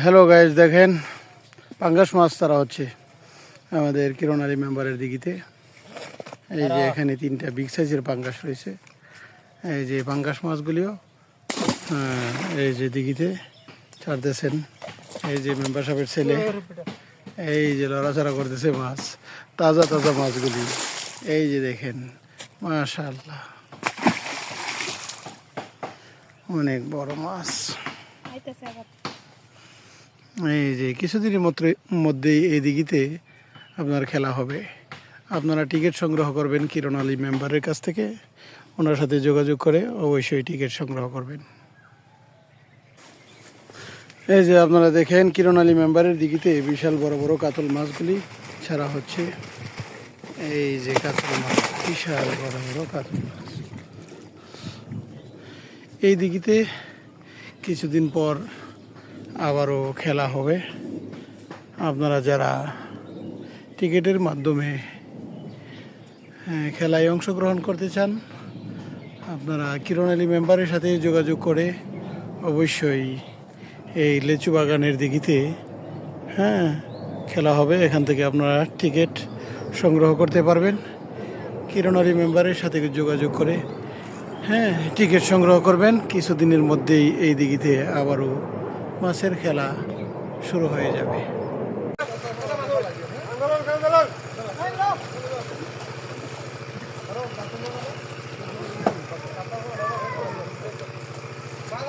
Hello guys, দেখেন পাঙ্গাস মাছ তারা হচ্ছে আমাদের কিরণ আলী মেম্বারের দিঘিতে। এই যে এখানে 3টা বিগ সাইজের পাঙ্গাস রয়েছে। এই যে পাঙ্গাস মাছগুলিও এই যে দিঘিতে ছাড়তেছেন। এই যে মেম্বার সাহেবের ছেলে এই যে লড়াচড়া করতেছে মাছ, তাজা তাজা মাছগুলি। এই যে দেখেন, মাশাআল্লাহ, অনেক বড় মাছ। এই যে কিছুদিনের মধ্যেই এই দিঘিতে আপনার খেলা হবে। আপনারা টিকিট সংগ্রহ করবেন কিরণ আলী মেম্বারের কাছ থেকে। ওনার সাথে যোগাযোগ করে অবশ্যই টিকিট সংগ্রহ করবেন। এই যে আপনারা দেখেন কিরণ আলী মেম্বারের দিঘিতে বিশাল বড় বড় কাতল মাছগুলি ছাড়া হচ্ছে। এই যে কাতল মাছ, বিশাল বড় বড় কাতল মাছ। এই দিঘিতে কিছুদিন পর আবারও খেলা হবে। আপনারা যারা টিকিটের মাধ্যমে খেলায় অংশগ্রহণ করতে চান, আপনারা কিরণ আলী মেম্বারের সাথে যোগাযোগ করে অবশ্যই এই লেচু বাগানের দিঘিতে খেলা হবে। এখান থেকে আপনারা টিকিট সংগ্রহ করতে পারবেন। কিরণ আলী মেম্বারের সাথে যোগাযোগ করে টিকিট সংগ্রহ করবেন। কিছুদিনের মধ্যেই এই দিঘিতে আবারও মাছের খেলা শুরু হয়ে যাবে।